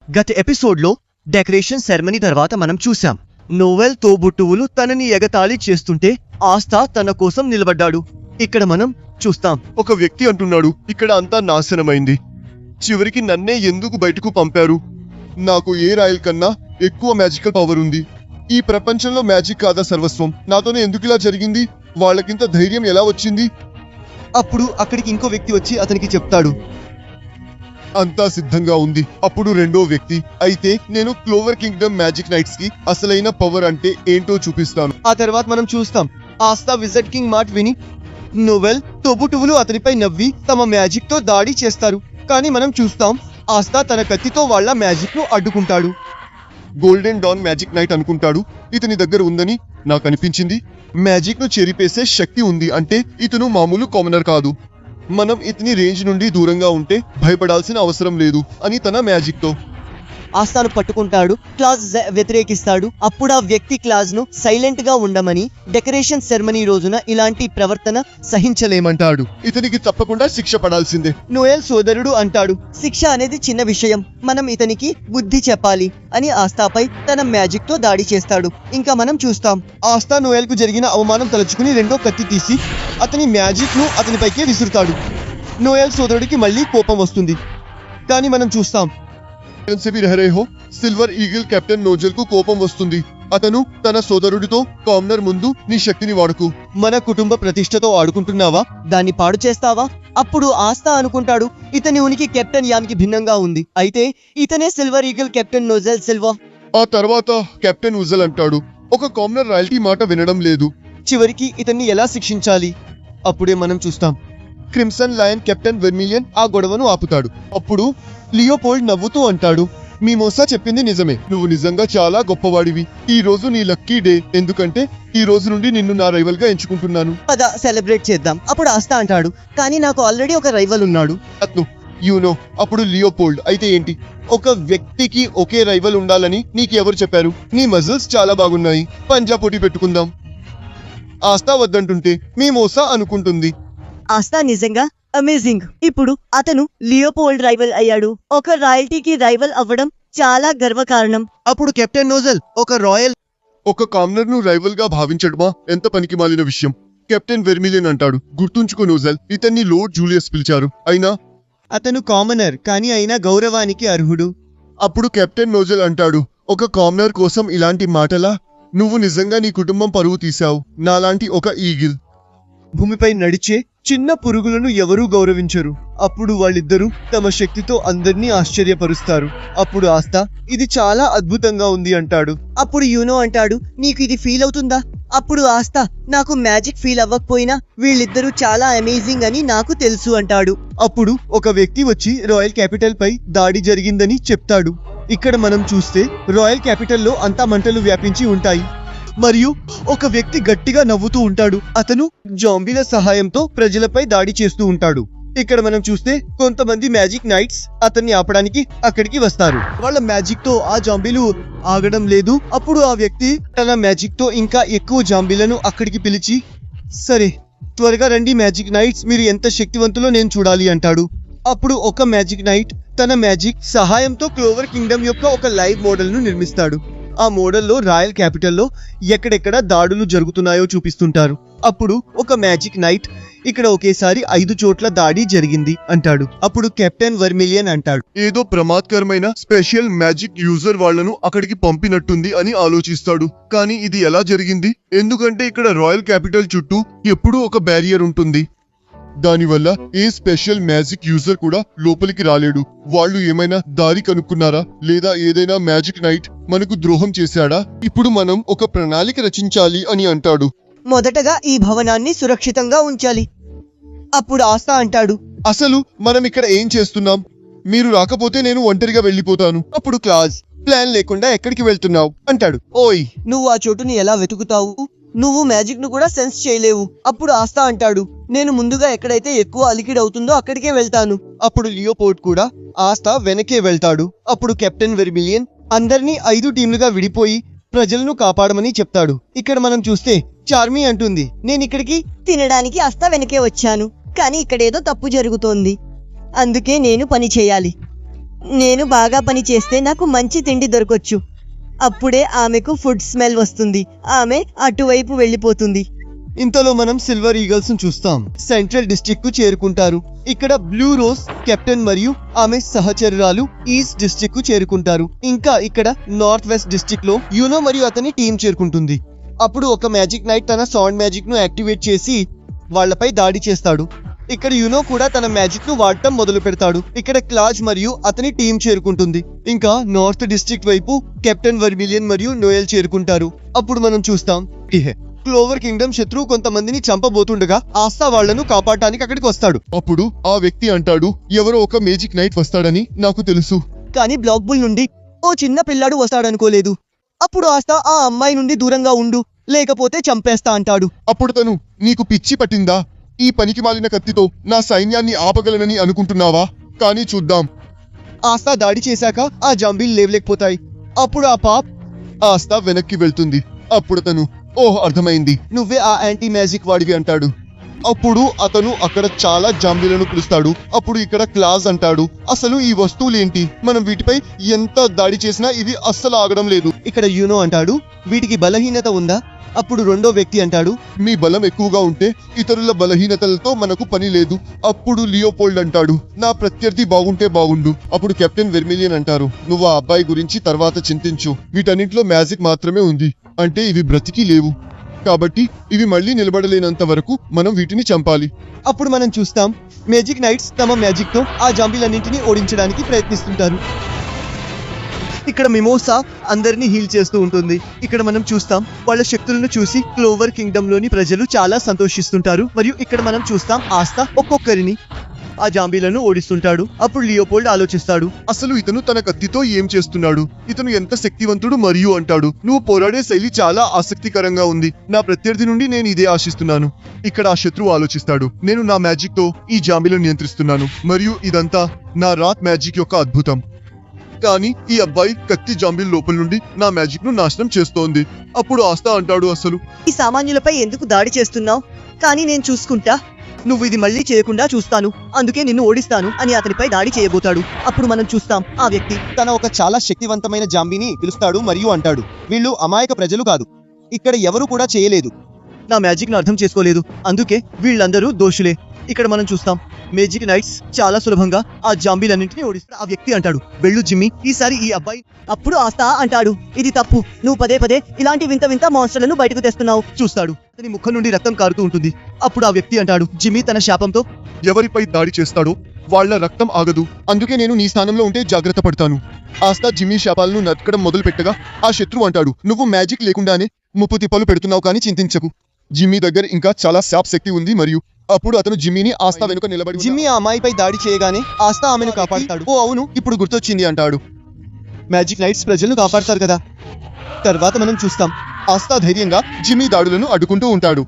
గత ఎపిసోడ్లో decoration ceremony తర్వాత మనం చూసాం నోవెల్ తోబుట్టువులు తనని ఎగతాళి చేస్తుంటే ఆస్థా తన కోసం నిలబడ్డాడు. ఇక్కడ మనం చూస్తాం ఒక వ్యక్తి అంటున్నాడు, ఇక్కడ అంతా నాశనమైంది, చివరికి నన్నే ఎందుకు బయటకు పంపారు? నాకు ఏ రాయల్ కన్నా ఎక్కువ మ్యాజికల్ పవర్ ఉంది. ఈ ప్రపంచంలో మ్యాజిక్ కాదా సర్వస్వం? నాతోనే ఎందుకు ఇలా జరిగింది? వాళ్ళకింత ధైర్యం ఎలా వచ్చింది? అప్పుడు అక్కడికి ఇంకో వ్యక్తి వచ్చి అతనికి చెప్తాడు, అంతా సిద్ధంగా ఉంది. అప్పుడు రెండో వ్యక్తి, అయితే నేను క్లోవర్ కింగ్డమ్ మ్యాజిక్ నైట్స్ కి అసలైన పవర్ అంటే ఏంటో చూపిస్తాను. ఆ తర్వాత మనం చూస్తాం ఆస్థా విజర్డ్ కింగ్ మాట విని నోవెల్ తోబుట్టువులు అతనిపై నవ్వి తమ మ్యాజిక్ తో దాడి చేస్తారు. కానీ మనం చూస్తాం ఆస్థా తన కత్తితో వాళ్ళ మ్యాజిక్ ను అడ్డుకుంటాడు. గోల్డెన్ డాన్ మ్యాజిక్ నైట్ అనుకుంటాడు. ఇతని దగ్గర ఉందని నాకు అనిపించింది. మ్యాజిక్ ను చెరిపేసే శక్తి ఉంది, అంటే ఇతను మామూలు కామనర్ కాదు. మనం ఇతని రేంజ్ నుండి దూరంగా ఉంటే భయపడాల్సిన అవసరం లేదు అని తన మ్యాజిక్ తో ఆస్థాను పట్టుకుంటాడు. క్లాజ్ వ్యతిరేకిస్తాడు. అప్పుడు ఆ వ్యక్తి క్లాజ్ ను సైలెంట్ గా ఉండమని, డెకరేషన్ సెరమనీ రోజున ఇలాంటి ప్రవర్తన సహించలేమంటాడు. ఇతనికి తప్పకుండా శిక్ష పడాల్సిందే. నోయల్ సోదరుడు అంటాడు, శిక్ష అనేది చిన్న విషయం, మనం ఇతనికి బుద్ధి చెప్పాలి అని ఆస్థాపై తన మ్యాజిక్ తో దాడి చేస్తాడు. ఇంకా మనం చూస్తాం ఆస్థా నోయల్ కు జరిగిన అవమానం తలుచుకుని రెండో కత్తి తీసి అతని మ్యాజిక్ ను అతనిపైకే విసురుతాడు. నోయల్ సోదరుడికి మళ్ళీ కోపం వస్తుంది. కానీ మనం చూస్తాం సిల్వర్ ఈగిల్ కెప్టెన్ నోజల్ కు కోపం వస్తుంది. అతను తన సోదరుడితో, కామనర్ ముందు నీ శక్తిని వాడుకు. మన కుటుంబ ప్రతిష్టతో ఆడుకుంటున్నావా? దాన్ని పాడు చేస్తావా? అప్పుడు ఆస్థా అనుకుంటాడు, ఇతని ఉనికి కెప్టెన్ యామ్ కి భిన్నంగా ఉంది. అయితే ఇతనే silver eagle captain nozzle Silva. ఆ తర్వాత కెప్టెన్ ఉజల్ అంటాడు, ఒక కామనర్ రాయల్టీ మాట వినడం లేదు. చివరికి ఇతన్ని ఎలా శిక్షించాలి? అప్పుడే మనం చూస్తాం క్రిమ్సన్ లయన్ కెప్టెన్ వెర్మిలియన్ ఆ గొడవను ఆపుతాడు. అప్పుడు లియోపోల్డ్ నవ్వుతూ అంటాడు, మీ మోసా చెప్పింది నిజమే, నువ్వు నిజంగా చాలా గొప్పవాడివి. ఈ రోజు నీ లక్కీ డే, ఎందుకంటే ఈ రోజు నుండి నిన్ను నా రైవల్ గా ఎంచుకుంటున్నాను. పద సెలబ్రేట్ చేద్దాం. అప్పుడు ఆస్థా అంటాడు, కానీ నాకు ఆల్రెడీ ఒక రైవల్ ఉన్నాడు. అప్పుడు లియోపోల్డ్, అయితే ఏంటి? ఒక వ్యక్తికి ఒకే రైవల్ ఉండాలని నీకు ఎవరు చెప్పారు? నీ మజిల్స్ చాలా బాగున్నాయి, పంజా పోటీ పెట్టుకుందాం. ఆస్థా వద్దంటుంటే మీ మోసా అనుకుంటుంది, ఆస్థా నిజంగా అమేజింగ్. ఇప్పుడు అతను లియోపోల్డ్ రైవల్ అయ్యాడు. ఒక రాయల్టీకి రైవల్ అవ్వడం చాలా గర్వకారణం. అప్పుడు కెప్టెన్ నోజల్ ఒక కామనర్ ను రైవల్ గా భావించడమా ఎంత పనికి మాలిన విషయం. కెప్టెన్ వెర్మిలియన్ అంటాడు, గుర్తుంచుకో నోజల్, ఇతన్ని లోర్డ్ జూలియస్ పిలిచారు, అయినా అతను కామనర్, కానీ అయినా గౌరవానికి అర్హుడు. అప్పుడు కెప్టెన్ నోజల్ అంటాడు, ఒక కామనర్ కోసం ఇలాంటి మాటలా? నువ్వు నిజంగా నీ కుటుంబం పరువు తీశావు. నాలాంటి ఒక ఈగిల్. భూమిపై నడిచే చిన్న పురుగులను ఎవరూ గౌరవించరు. అప్పుడు వాళ్ళిద్దరూ తమ శక్తితో అందరినీ ఆశ్చర్యపరుస్తారు. అప్పుడు ఆస్థా, ఇది చాలా అద్భుతంగా ఉంది అంటాడు. అప్పుడు యూనో అంటాడు, నీకు ఇది ఫీల్ అవుతుందా? అప్పుడు ఆస్థా, నాకు మ్యాజిక్ ఫీల్ అవ్వకపోయినా వీళ్ళిద్దరూ చాలా అమేజింగ్ అని నాకు తెలుసు అంటాడు. అప్పుడు ఒక వ్యక్తి వచ్చి రాయల్ క్యాపిటల్ పై దాడి జరిగిందని చెప్తాడు. ఇక్కడ మనం చూస్తే రాయల్ క్యాపిటల్లో అంతా మంటలు వ్యాపించి ఉంటాయి మరియు ఒక వ్యక్తి గట్టిగా నవ్వుతూ ఉంటాడు. అతను జాంబీల సహాయంతో ప్రజలపై దాడి చేస్తూ ఉంటాడు. ఇక్కడ మనం చూస్తే కొంతమంది మ్యాజిక్ నైట్స్ అతన్ని ఆపడానికి అక్కడికి వస్తారు. వాళ్ళ మ్యాజిక్ తో ఆ జాంబీలు ఆగడం లేదు. అప్పుడు ఆ వ్యక్తి తన మ్యాజిక్ తో ఇంకా ఎక్కువ జాంబీలను అక్కడికి పిలిచి, సరే త్వరగా రండి మ్యాజిక్ నైట్స్, మీరు ఎంత శక్తివంతులో నేను చూడాలి అంటాడు. అప్పుడు ఒక మ్యాజిక్ నైట్ తన మ్యాజిక్ సహాయంతో క్లోవర్ కింగ్డమ్ యొక్క ఒక లైవ్ మోడల్ ను నిర్మిస్తాడు. ఆ మోడల్లో రాయల్ క్యాపిటల్లో ఎక్కడెక్కడ దాడులు జరుగుతున్నాయో చూపిస్తుంటారు. అప్పుడు ఒక మ్యాజిక్ నైట్, ఇక్కడ ఒకేసారి 5 చోట్ల దాడి జరిగింది అంటాడు. అప్పుడు కెప్టెన్ వెర్మిలియన్ అంటాడు, ఏదో ప్రమాదకరమైన స్పెషల్ మ్యాజిక్ యూజర్ వాళ్లను అక్కడికి పంపినట్టుంది అని ఆలోచిస్తాడు. కానీ ఇది ఎలా జరిగింది? ఎందుకంటే ఇక్కడ రాయల్ క్యాపిటల్ చుట్టూ ఎప్పుడూ ఒక బ్యారియర్ ఉంటుంది. దానివల్ల ఏ స్పెషల్ మ్యాజిక్ యూజర్ కూడా లోపలికి రాలేడు. వాళ్ళు ఏమైనా దారి కనుక్కున్నారా? లేదా ఏదైనా మ్యాజిక్ నైట్ మనకు ద్రోహం చేశాడా? ఇప్పుడు మనం ఒక ప్రణాళిక రచించాలి అని అంటాడు. మొదటగా ఈ భవనాన్ని సురక్షితంగా ఉంచాలి. అప్పుడు ఆస్థా అంటాడు, అసలు మనం ఇక్కడ ఏం చేస్తున్నాం? మీరు రాకపోతే నేను ఒంటరిగా వెళ్ళిపోతాను. అప్పుడు క్లాజ్, ప్లాన్ లేకుండా ఎక్కడికి వెళ్తున్నావు అంటాడు. ఓయ్, నువ్వు ఆ చోటుని ఎలా వెతుకుతావు? నువ్వు మ్యాజిక్ ను కూడా సెన్స్ చేయలేవు. అప్పుడు ఆస్థా అంటాడు, నేను ముందుగా ఎక్కడైతే ఎక్కువ అలికిడి అవుతుందో అక్కడికే వెళ్తాను. అప్పుడు లియోపోల్డ్ కూడా ఆస్థా వెనకే వెళ్తాడు. అప్పుడు కెప్టెన్ వెర్మిలియన్ అందరినీ 5 టీంలుగా విడిపోయి ప్రజలను కాపాడమని చెప్తాడు. ఇక్కడ మనం చూస్తే చార్మీ అంటుంది, నేను ఇక్కడికి తినడానికి ఆస్థా వెనకే వచ్చాను, కానీ ఇక్కడేదో తప్పు జరుగుతోంది, అందుకే నేను పని చేయాలి. నేను బాగా పని చేస్తే నాకు మంచి తిండి దొరకొచ్చు. అప్పుడే ఆమెకు ఫుడ్ స్మెల్ వస్తుంది. ఆమె అటువైపు వెళ్ళిపోతుంది. ఇంతలో మనం సిల్వర్ ఈగల్స్ ను చూస్తాం. సెంట్రల్ డిస్ట్రిక్ట్ కు చేరుకుంటారు. ఇక్కడ బ్లూ రోజ్ కెప్టెన్ మరియు ఆమె సహచరురాలు ఈస్ట్ డిస్ట్రిక్ట్ కు చేరుకుంటారు. ఇంకా ఇక్కడ నార్త్ వెస్ట్ డిస్ట్రిక్ట్ లో యూనో మరియు అతని టీం చేరుకుంటుంది. అప్పుడు ఒక మ్యాజిక్ నైట్ తన సౌండ్ మ్యాజిక్ ను యాక్టివేట్ చేసి వాళ్ళపై దాడి చేస్తాడు. ఇక్కడ యూనో కూడా తన మ్యాజిక్ ను వాడటం మొదలు పెడతాడు. ఇక్కడ క్లాజ్ మరియు అతని టీం చేరుకుంటుంది. ఇంకా నార్త్ డిస్ట్రిక్ట్ వైపు కెప్టెన్ వర్మిలియన్ మరియు నోయల్ చేరుకుంటారు. అప్పుడు మనం చూస్తాం క్లోవర్ కింగ్డమ్ శత్రువు కొంతమందిని చంపబోతుండగా ఆస్తా వాళ్లను కాపాడటానికి అక్కడికి వస్తాడు. అప్పుడు ఆ వ్యక్తి అంటాడు, ఎవరో ఒక మేజిక్ నైట్ వస్తాడని నాకు తెలుసు. కానీ బ్లాక్ బుల్ నుండి ఓ చిన్న పిల్లాడు వస్తాడనుకోలేదు. అప్పుడు ఆస్తా ఆ అమ్మాయి నుండి దూరంగా ఉండు, లేకపోతే చంపేస్తా అంటాడు. అప్పుడు తను, నీకు పిచ్చి పట్టిందా? ఈ పనికి మాలిన కత్తితో నా సైన్యాన్ని ఆపగలనని అనుకుంటున్నావా? కానీ చూద్దాం. ఆస్తా దాడి చేశాక ఆ జాంబీలు లేవలేకపోతాయి. అప్పుడు ఆ పాప్ ఆస్తా వెనక్కి వెళ్తుంది. అప్పుడు తను, ఓహ్ అర్థమైంది, నువ్వే ఆ యాంటీ మ్యాజిక్ వాడివి అంటాడు. అప్పుడు అతను అక్కడ చాలా జాంబీలను పిలుస్తాడు. అప్పుడు ఇక్కడ క్లాజ్ అంటాడు, అసలు ఈ వస్తువులేంటి? మనం వీటిపై ఎంత దాడి చేసినా ఇవి అస్సలు ఆగడం లేదు. ఇక్కడ యూనో అంటాడు, వీటికి బలహీనత ఉందా? అప్పుడు రెండో వ్యక్తి అంటాడు, మీ బలం ఎక్కువగా ఉంటే ఇతరుల బలహీనతలతో మనకు పని లేదు. అప్పుడు లియోపోల్డ్ అంటాడు, నా ప్రత్యర్థి బాగుంటే బాగుండు. అప్పుడు కెప్టెన్ వెర్మిలియన్ అంటారు, నువ్వు ఆ అబ్బాయి గురించి తర్వాత చింతించు. వీటన్నింటిలో మ్యాజిక్ మాత్రమే ఉంది, అంటే ఇవి బ్రతికి లేవు. కాబట్టి ఇవి మళ్ళీ నిలబడలేనంత వరకు మనం వీటిని చంపాలి. అప్పుడు మనం చూస్తాం మ్యాజిక్ నైట్స్ తమ మ్యాజిక్ తో ఆ జాంబీలన్నింటినీ ఓడించడానికి ప్రయత్నిస్తుంటారు. ఇక్కడ మిమోసా అందరినీ హీల్ చేస్తూ ఉంటుంది. ఇక్కడ మనం చూస్తాం వాళ్ళ శక్తులను చూసి క్లోవర్ కింగ్డమ్ లోని ప్రజలు చాలా సంతోషిస్తుంటారు. మరియు ఇక్కడ మనం చూస్తాం ఆస్తా ఒక్కొక్కరిని ఆ జాంబీలను ఓడిస్తుంటాడు. అప్పుడు లియోపోల్డ్ ఆలోచిస్తాడు, అసలు ఇతను తన కత్తితో ఏం చేస్తున్నాడు? ఇతను ఎంత శక్తివంతుడు మరియు అంటాడు, నువ్వు పోరాడే శైలి చాలా ఆసక్తికరంగా ఉంది. నా ప్రత్యర్థి నుండి నేను ఇదే ఆశిస్తున్నాను. ఇక్కడ ఆ శత్రువు ఆలోచిస్తాడు, నేను నా మ్యాజిక్ తో ఈ జాంబీలను నియంత్రిస్తున్నాను మరియు ఇదంతా నా రాత్ మ్యాజిక్ యొక్క అద్భుతం. కానీ ఈ అబ్బాయి కత్తి జాంబీల లోపల నుండి నా మ్యాజిక్ ను నాశనం చేస్తోంది. అప్పుడు ఆస్తా అంటాడు, అసలు ఈ సామాన్యులపై ఎందుకు దాడి చేస్తున్నావు? కానీ నేను చూసుకుంటా. నువ్వు ఇది మళ్ళీ చేయకుండా చూస్తాను, అందుకే నిన్ను ఓడిస్తాను అని అతనిపై దాడి చేయబోతాడు. అప్పుడు మనం చూస్తాం ఆ వ్యక్తి తన ఒక చాలా శక్తివంతమైన జాంబీని పిలుస్తాడు మరియు అంటాడు, వీళ్ళు అమాయక ప్రజలు కాదు, ఇక్కడ ఎవరు కూడా చేయలేదు, నా మ్యాజిక్ ను అర్థం చేసుకోలేదు, అందుకే వీళ్ళందరూ దోషులే. ఇక్కడ మనం చూస్తాం మ్యాజిక్ నైట్స్ చాలా సులభంగా ఆ జాంబీలన్నింటినీ ఓడిస్తారు. ఆ వ్యక్తి అంటాడు, వెళ్ళు జిమ్మీ, ఈసారి ఈ అబ్బాయి. అప్పుడు ఆస్తా అంటాడు, ఇది తప్పు, నువ్వు పదే పదే ఇలాంటి వింత వింత మాన్స్టర్లను బయటకు తెస్తున్నావు. చూస్తాడు, అతని ముఖం నుండి రక్తం కారుతూ ఉంటుంది. అప్పుడు ఆ వ్యక్తి అంటాడు, జిమ్మీ తన శాపంతో ఎవరిపై దాడి చేస్తాడో వాళ్ళ రక్తం ఆగదు, అందుకే నేను నీ స్థానంలో ఉంటే జాగ్రత్త పడతాను. ఆస్తా జిమ్మీ శాపాలను నరకడం మొదలు పెట్టగా ఆ శత్రువు అంటాడు, నువ్వు మ్యాజిక్ లేకుండానే ముప్పు తిప్పలు పెడుతున్నావు, కానీ చింతించకు, జిమ్మీ దగ్గర ఇంకా చాలా శాప్ శక్తి ఉంది. మరియు అప్పుడు అతను జిమ్మీని ఆస్తా వెనుక నిలబడి జిమ్మీ ఆ అమ్మాయిపై దాడి చేయగానే ఆస్తా ఆమెను కాపాడుతాడు. ఓ అవును, ఇప్పుడు గుర్తొచ్చింది అంటాడు, మ్యాజిక్ నైట్స్ ప్రజలను కాపాడతారు కదా. తర్వాత మనం చూస్తాం ఆస్తా ధైర్యంగా జిమ్మీ దాడులను అడ్డుకుంటూ ఉంటాడు.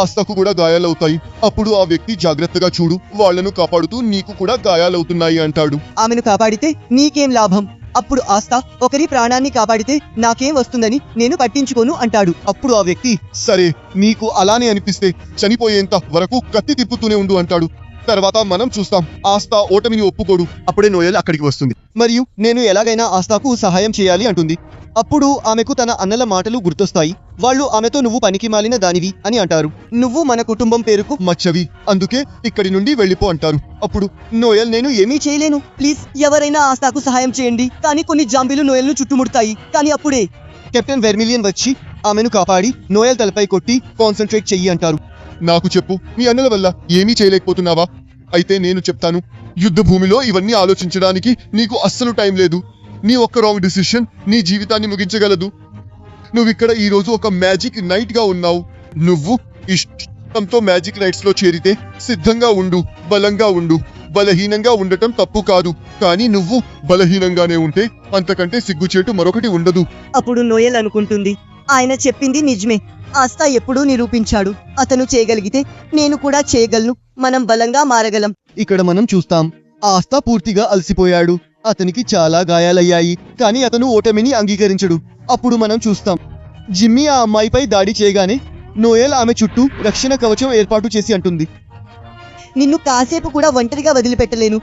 ఆస్తాకు కూడా గాయాలవుతాయి. అప్పుడు ఆ వ్యక్తి, జాగ్రత్తగా చూడు, వాళ్లను కాపాడుతూ నీకు కూడా గాయాలవుతున్నాయి అంటాడు. ఆమెను కాపాడితే నీకేం లాభం? అప్పుడు ఆస్తా, ఒకరి ప్రాణాన్ని కాపాడితే నాకేం వస్తుందని నేను పట్టించుకోను అంటాడు. అప్పుడు ఆ వ్యక్తి, సరే, నీకు అలానే అనిపిస్తే చనిపోయేంత వరకు కత్తి తిప్పుతూనే ఉండు అంటాడు. తర్వాత మనం చూస్తాం ఆస్తా ఓటమిని ఒప్పుకోడు. అప్పుడే నోయల్ అక్కడికి వస్తుంది మరియు నేను ఎలాగైనా ఆస్తాకు సహాయం చేయాలి అంటుంది. అప్పుడు ఆమెకు తన అన్నల మాటలు గుర్తొస్తాయి. వాళ్ళు ఆమెతో, నువ్వు పనికి మాలిన దానివి అని అంటారు, నువ్వు మన కుటుంబం పేరుకు మచ్చవి, అందుకే ఇక్కడి నుండి వెళ్ళిపో అంటారు. అప్పుడు నోయల్, నేను ఏమీ చేయలేను, ప్లీజ్ ఎవరైనా ఆస్తాకు సహాయం చేయండి. కానీ కొన్ని జాంబీలు నోయల్ను చుట్టుముడతాయి. కానీ అప్పుడే కెప్టెన్ వెర్మిలియన్ వచ్చి ఆమెను కాపాడి నోయల్ తలపై కొట్టి కాన్సన్ట్రేట్ చెయ్యి అంటారు. నాకు చెప్పు, మీ అన్నల వల్ల ఏమీ చేయలేకపోతున్నావా? అయితే నేను చెప్తాను, యుద్ధ భూమిలో ఇవన్నీ ఆలోచించడానికి నీకు అస్సలు టైం లేదు. నీ ఒక్క రాంగ్ డిసిషన్ నీ జీవితాన్ని ముగించగలదు. నువ్విక్కడ ఈ రోజు ఒక మ్యాజిక్ నైట్ గా ఉన్నావు. నువ్వు ఇష్టంతో మ్యాజిక్ నైట్స్ లో చేరితే సిద్ధంగా ఉండు, బలంగా ఉండు. బలహీనంగా ఉండటం తప్పు కాదు, కానీ నువ్వు బలహీనంగానే ఉంటే అంతకంటే సిగ్గుచేటు మరొకటి ఉండదు. అప్పుడు నోయల్ అనుకుంటుంది, ఆయన చెప్పింది నిజమే. ఆస్తా ఎప్పుడూ నిరూపించాడు, అతను చేయగలిగితే నేను కూడా చేయగలను. మనం బలంగా మారగలం. ఇక్కడ మనం చూస్తాం ఆస్తా పూర్తిగా అలసిపోయాడు. అతనికి చాలా గాయాలయ్యాయి, కానీ అతను ఓటమిని అంగీకరించడు. అప్పుడు మనం చూస్తాం జిమ్మీ ఆ అమ్మాయిపై దాడి చేయగానే నోయల్ ఆమె చుట్టూ రక్షణ కవచం ఏర్పాటు చేసి అంటుంది, నిన్ను కాసేపు కూడా ఒంటరిగా వదిలిపెట్టలేను.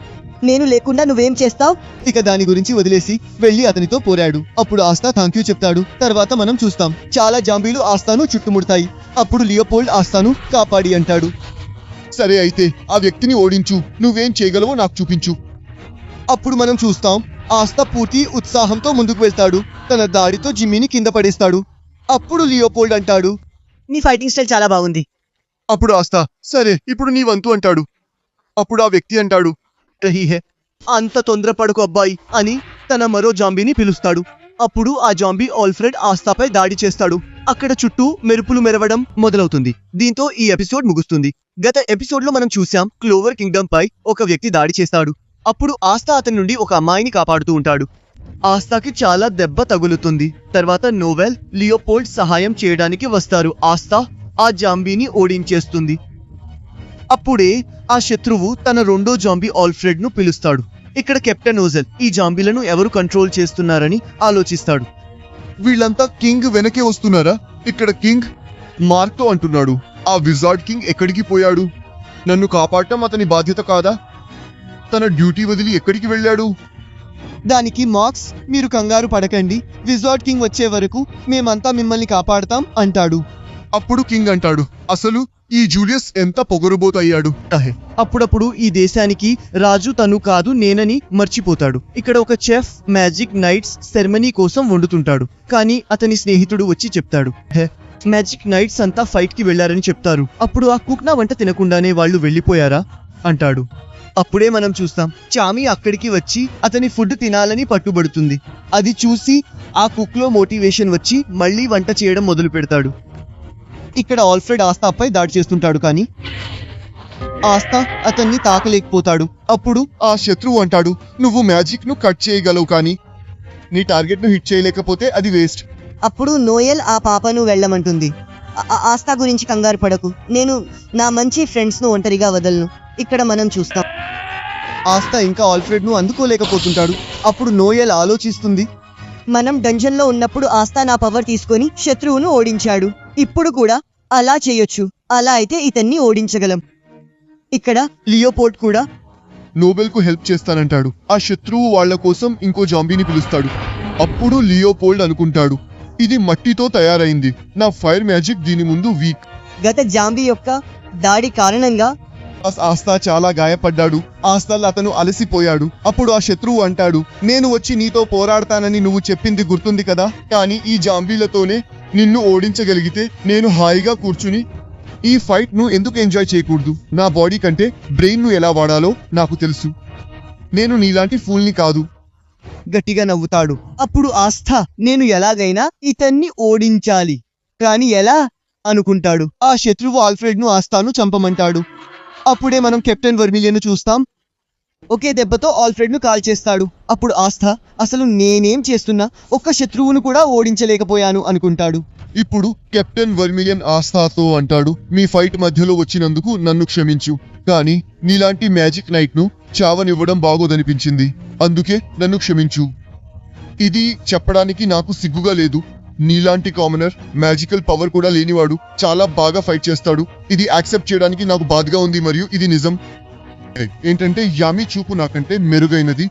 నేను లేకుండా నువ్వేం చేస్తావు? ఇక దాని గురించి వదిలేసి వెళ్లి అతనితో పోరాడు. అప్పుడు ఆస్తా థాంక్యూ చెప్తాడు. తర్వాత మనం చూస్తాం చాలా జాంబీలు ఆస్తాను చుట్టుముడతాయి. అప్పుడు లియోపోల్డ్ ఆస్తాను కాపాడి అంటాడు. సరే అయితే ఆ వ్యక్తిని ఓడించు. నువ్వేం చేయగలవో నాకు చూపించు. అప్పుడు మనం చూస్తాం ఆస్తా పూర్తి ఉత్సాహంతో ముందుకు వెళ్తాడు. తన దాడితో జిమ్మీని కింద పడేస్తాడు. అప్పుడు లియోపోల్డ్ అంటాడు. నీ ఫైటింగ్ స్టైల్ చాలా బాగుంది. అప్పుడు ఆస్తా సరే ఇప్పుడు నీ వంతు అంటాడు. అప్పుడు ఆ వ్యక్తి అంటాడు, రహీ హే, అంత తొందరపడకు అబ్బాయి అని తన మరో జాంబీని పిలుస్తాడు. అప్పుడు ఆ జాంబీ ఆల్ఫ్రెడ్ ఆస్తాపై దాడి చేస్తాడు. అక్కడ చుట్టూ మెరుపులు మెరవడం మొదలవుతుంది. దీంతో ఈ ఎపిసోడ్ ముగుస్తుంది. గత ఎపిసోడ్ లో మనం చూసాం క్లోవర్ కింగ్డమ్ పై ఒక వ్యక్తి దాడి చేస్తాడు. అప్పుడు ఆస్తా అతని నుండి ఒక అమ్మాయిని కాపాడుతూ ఉంటాడు. ఆస్తాకి చాలా దెబ్బ తగులుతుంది. తర్వాత నోవెల్ లియోపోల్డ్ సహాయం చేయడానికి వస్తారు. ఆస్తా ఆ జాంబీని ఓడించేస్తుంది. అప్పుడే ఆ శత్రువు తన రెండో జాంబీ ఆల్ఫ్రెడ్ ను పిలుస్తాడు. ఇక్కడ కెప్టెన్ ఓజెల్ ఈ జాంబీలను ఎవరు కంట్రోల్ చేస్తున్నారని ఆలోచిస్తాడు. వీళ్ళంతా కింగ్ వెనకే వస్తున్నారా? ఇక్కడ కింగ్ మార్క్తో అంటున్నాడు, ఆ విజార్డ్ కింగ్ ఎక్కడికి పోయాడు? నన్ను కాపాడటం అతని బాధ్యత కాదా? తన డ్యూటీ వదిలి ఎక్కడికి వెళ్ళాడు? దానికి మార్క్స్, మీరు కంగారు పడకండి, విజార్డ్ కింగ్ వచ్చే వరకు మేమంతా మిమ్మల్ని కాపాడతాం అంటాడు. అప్పుడు కింగ్ అంటాడు, అసలు ఈ జూలియస్ ఎంత పొగరుబోతయ్యాడు. అప్పుడప్పుడు ఈ దేశానికి రాజు తను కాదు నేనని మర్చిపోతాడు. ఇక్కడ ఒక చెఫ్ మ్యాజిక్ నైట్స్ సెరమనీ కోసం వండుతుంటాడు. కానీ అతని స్నేహితుడు వచ్చి చెప్తాడు, మ్యాజిక్ నైట్స్ అంతా ఫైట్ కి వెళ్లారని చెప్తారు. అప్పుడు ఆ కుక్ నా వంట తినకుండానే వాళ్ళు వెళ్ళిపోయారా అంటాడు. అప్పుడే మనం చూస్తాం చామీ అక్కడికి వచ్చి అతని ఫుడ్ తినాలని పట్టుబడుతుంది. అది చూసి ఆ కుక్ లో మోటివేషన్ వచ్చి మళ్ళీ వంట చేయడం మొదలు పెడతాడు. ఇక్కడ ఆల్ఫ్రెడ్ ఆస్తాపై దాడి చేస్తుంటాడు. కానీ ఆస్తా అతన్ని తాకలేకపోతాడు. అప్పుడు ఆ శత్రువు అంటాడు, నువ్వు మ్యాజిక్ ను కట్ చేయగలవు కానీ నీ టార్గెట్ ను హిట్ చేయలేకపోతే అది వేస్ట్. అప్పుడు నోయల్ ఆ పాపను వెళ్ళమంటుంది. ఆస్తా గురించి కంగారు పడకు, నేను నా మంచి ఫ్రెండ్స్ ను ఒంటరిగా వదలను. ఇక్కడ మనం చూస్తాం ఆస్తా ఇంకా ఆల్ఫ్రెడ్ ను అందుకోలేకపోతుంటాడు. అప్పుడు నోయల్ ఆలోచిస్తుంది, మనం డంజన్ లో ఉన్నప్పుడు ఆస్తా నా పవర్ తీసుకొని శత్రువును ఓడించాడు. ఇప్పుడు కూడా అలా చేయొచ్చు. అలా అయితే ఇతన్ని ఓడించగలం. ఇక్కడ లియోపోల్డ్ కూడా నోబెల్ కు హెల్ప్ చేస్తానంటాడు. ఆ శత్రువు వాళ్ళ కోసం ఇంకో జాంబీని పిలుస్తాడు. అప్పుడు లియోపోల్డ్ అనుకుంటాడు, ఇది మట్టితో తయారైంది, నా ఫైర్ మ్యాజిక్ దీని ముందు వీక్. గత జాంబీ యొక్క దాడి కారణంగా ఆస్తా చాలా గాయపడ్డాడు. ఆస్తాల్ అతను అలసిపోయాడు. అప్పుడు ఆ శత్రువు అంటాడు, నేను వచ్చి నీతో పోరాడతానని నువ్వు చెప్పింది గుర్తుంది కదా? కానీ ఈ జాంబీలతోనే నిన్ను ఓడించగలిగితే నేను హాయిగా కూర్చుని ఈ ఫైట్ ను ఎందుకు ఎంజాయ్ చేయకూడదు? నా బాడీ కంటే బ్రెయిన్ ను ఎలా వాడాలో నాకు తెలుసు. నేను నీలాంటి ఫూల్ని కాదు. గట్టిగా నవ్వుతాడు. అప్పుడు ఆస్థా, నేను ఎలాగైనా ఇతన్ని ఓడించాలి, కానీ ఎలా అనుకుంటాడు. ఆ శత్రువు ఆల్ఫ్రెడ్ ను ఆస్తాను చంపమంటాడు. అప్పుడే మనం కెప్టెన్ వర్మిలియన్ చూస్తాం. ఒకే దెబ్బతో ఆల్ఫ్రెడ్ ను కాల్ చేస్తాడు. అప్పుడు ఆస్థా, అసలు నేనేం చేస్తున్నా, ఒక్క శత్రువును కూడా ఓడించలేకపోయాను అనుకుంటాడు. ఇప్పుడు కెప్టెన్ వర్మిలియన్ ఆస్తాతో అంటాడు, మీ ఫైట్ మధ్యలో వచ్చినందుకు నన్ను క్షమించు, కానీ నీలాంటి మ్యాజిక్ నైట్ ను చావనివ్వడం బాగోదనిపించింది, అందుకే నన్ను క్షమించు. ఇది చెప్పడానికి నాకు సిగ్గుగా లేదు. నీలాంటి కామనర్, మ్యాజికల్ పవర్ కూడా లేనివాడు చాలా బాగా ఫైట్ చేస్తాడు. ఇది యాక్సెప్ట్ చేయడానికి నాకు బాధగా ఉంది, మరియు ఇది నిజం. ఏంటంటే యామీ చూపు నాకంటే మెరుగైనది.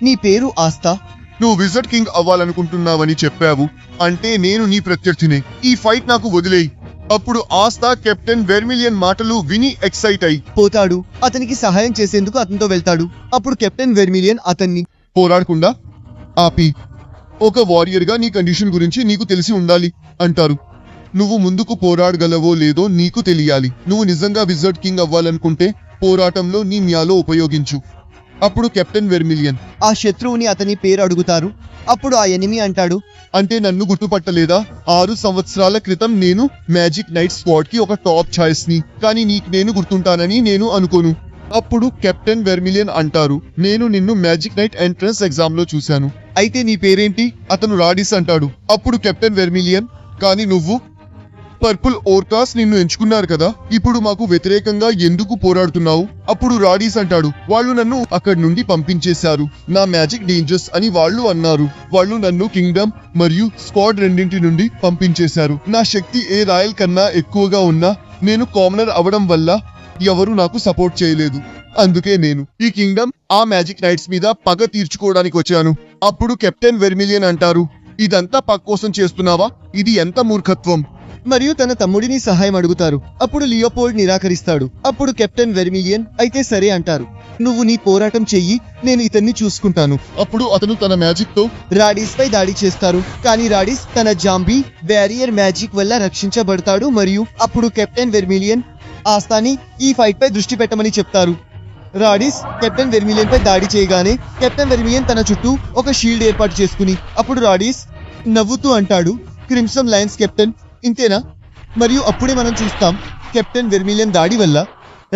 నీ పేరు ఆస్తా, నువ్వు విజర్డ్ కింగ్ అవ్వాలనుకుంటున్నావని చెప్పావు, అంటే నేను నీ ప్రత్యర్థినే. ఈ ఫైట్ నాకు వదిలేయి. అప్పుడు ఆస్తా కెప్టెన్ వెర్మిలియన్ మాటలు విని ఎక్సైట్ అయి పోతాడు. అతనికి సహాయం చేసేందుకు అతనితో వెళ్తాడు. అప్పుడు కెప్టెన్ వెర్మిలియన్ అతన్ని పోరాడకుండా ఆపి, ఒక వారియర్ గా నీ కండిషన్ గురించి నీకు తెలిసి ఉండాలి అంటారు. నువ్వు ముందుకు పోరాడగలవో లేదో నీకు తెలియాలి. నువ్వు నిజంగా విజర్డ్ కింగ్ అవ్వాలనుకుంటే పోరాటంలో నీ మ్యాలో ఉపయోగించు. అప్పుడు కెప్టెన్ వెర్మిలియన్ ఆ శత్రువుని అతని పేరు అడుగుతారు. అప్పుడు ఆ ఎనిమి అంటాడు, అంటే నన్ను గుర్తుపట్టలేదా? 6 సంవత్సరాల క్రితం నేను మ్యాజిక్ నైట్ స్క్వాడ్ కి ఒక టాప్ ఛాయిస్ ని, కానీ నీకు నేను గుర్తుంటానని నేను అనుకోను. అప్పుడు కెప్టెన్ వెర్మిలియన్ అంటారు, నేను నిన్ను మ్యాజిక్ నైట్ ఎంట్రన్స్ ఎగ్జామ్ లో చూశాను. అయితే నీ పేరేంటి? అతను రాడిస్ అంటాడు. అప్పుడు కెప్టెన్ వెర్మిలియన్, కానీ నువ్వు పర్పుల్ ఓర్కాస్ నిన్ను ఎంచుకున్నారు కదా, ఇప్పుడు మాకు వ్యతిరేకంగా ఎందుకు పోరాడుతున్నావు? అప్పుడు రాడిస్ అంటాడు, వాళ్ళు నన్ను అక్కడి నుండి పంపించేశారు. నా మ్యాజిక్ డేంజర్స్ అని వాళ్ళు అన్నారు. వాళ్ళు నన్ను కింగ్డమ్ మరియు స్క్వాడ్ రెండింటి నుండి పంపించేశారు. నా శక్తి ఏ రాయల్ కన్నా ఎక్కువగా ఉన్నా నేను కామనర్ అవడం వల్ల ఎవరు నాకు సపోర్ట్ చేయలేదు. అందుకే నేను ఈ కింగ్డమ్ ఆ మ్యాజిక్ నైట్స్ మీద పగ తీర్చుకోవడానికి వచ్చాను. అప్పుడు కెప్టెన్ వెర్మిలియన్ అంటారు, ఇదంతా పగ కోసం చేస్తున్నావా? ఇది ఎంత మూర్ఖత్వం. మరియు తన తమ్ముడిని సహాయం అడుగుతారు. అప్పుడు లియోపోల్డ్ నిరాకరిస్తాడు. అప్పుడు కెప్టెన్ వెర్మిలియన్ అయితే సరే అంటారు. నువ్వు నీ పోరాటం చెయ్యి, నేను ఇతన్ని చూసుకుంటాను. అప్పుడు అతను తన మ్యాజిక్ తో రాడిస్ పై దాడి చేస్తారు. కానీ రాడిస్ తన జాంబీ బ్యారియర్ మ్యాజిక్ వల్ల రక్షించబడతాడు. మరియు అప్పుడు కెప్టెన్ వెర్మిలియన్ ఆస్తాని ఈ ఫైట్ పై దృష్టి పెట్టమని చెప్తారు. రాడిస్ కెప్టెన్ వెర్మిలియన్ పై దాడి చేయగానే కెప్టెన్ వెర్మిలియన్ తన చుట్టూ ఒక షీల్డ్ ఏర్పాటు చేసుకుని అప్పుడు రాడిస్ నవ్వుతూ అంటాడు, క్రిమ్సన్ లయన్స్ కెప్టెన్, ఇంతేనా? మరియు అప్పుడే మనం చూస్తాం కెప్టెన్ వెర్మిలియన్ దాడి వల్ల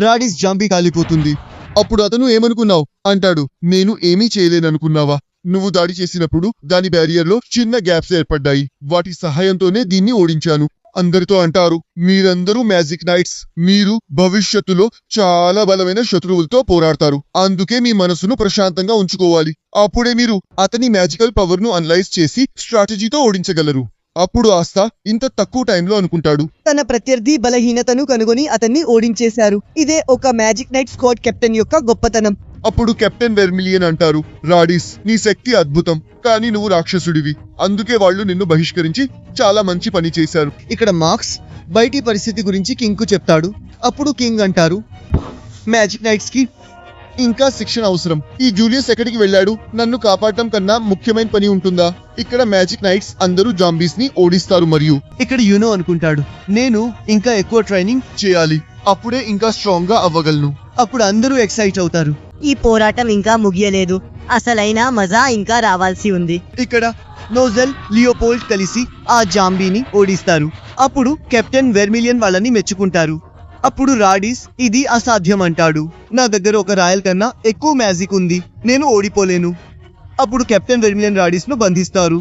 రాడిస్ జాంబీ కాలిపోతుంది. అప్పుడు అతను ఏమనుకున్నావు అంటాడు, నేను ఏమీ చేయలేననుకున్నావా? నువ్వు దాడి చేసినప్పుడు దాని బ్యారియర్ లో చిన్న గ్యాప్స్ ఏర్పడ్డాయి. వాటి సహాయంతోనే దీన్ని ఓడించాను. అందరితో అంటారు, మీరందరూ మ్యాజిక్ నైట్స్, మీరు భవిష్యత్తులో చాలా బలమైన శత్రువులతో పోరాడతారు. అందుకే మీ మనసును ప్రశాంతంగా ఉంచుకోవాలి. అప్పుడే మీరు అతని మ్యాజికల్ పవర్ ను అనలైజ్ చేసి స్ట్రాటజీతో ఓడించగలరు. అప్పుడు ఆస్తా ఇంత తక్కువ టైంలో అనుకుంటాడు, తన ప్రత్యర్థి బలహీనతను కనుగొని అతన్ని ఓడించేశారు. ఇదే ఒక మ్యాజిక్ నైట్ స్క్వాడ్ కెప్టెన్ యొక్క గొప్పతనం. అప్పుడు కెప్టెన్ వెర్మిలియన్ అంటారు, రాడిస్ నీ శక్తి అద్భుతం, కానీ నువ్వు రాక్షసుడివి. అందుకే వాళ్ళు నిన్ను బహిష్కరించి చాలా మంచి పని చేశారు. ఇక్కడ మార్క్స్ బయటి పరిస్థితి గురించి కింగ్ కు చెప్తాడు. అప్పుడు కింగ్ అంటారు, మ్యాజిక్ నైట్స్ కి ఇంకా శిక్షణ అవసరం. ఈ జూలియస్ ఎక్కడికి వెళ్ళాడు? నన్ను కాపాడటం కన్నా ముఖ్యమైన పని ఉంటుందా? ఇక్కడ మ్యాజిక్ నైట్స్ అందరూ జాంబీస్ ని ఓడిస్తారు మరియు ఇక్కడ యూనో అనుకుంటాడు, నేను ఇంకా ఎక్కువ ట్రైనింగ్ చేయాలి, అప్పుడే ఇంకా స్ట్రాంగ్ గా అవ్వగలను. అప్పుడు అందరూ ఎక్సైట్ అవుతారు. ఈ పోరాటం ఇంకా ముగియలేదు. అసలైన మజా ఇంకా రావాల్సి ఉంది. ఇక్కడ నోజల్ లియోపోల్డ్ కలిసి ఆ జాంబీని ఓడిస్తారు. అప్పుడు కెప్టెన్ వెర్మిలియన్ వాళ్ళని మెచ్చుకుంటారు. అప్పుడు రాడిస్ ఇది అసాధ్యం అంటాడు. నా దగ్గర ఒక రాయల్ కన్నా ఎక్కువ మ్యాజిక్ ఉంది, నేను ఓడిపోలేను. అప్పుడు కెప్టెన్ వెర్మిలియన్ రాడిస్ ను బంధిస్తారు.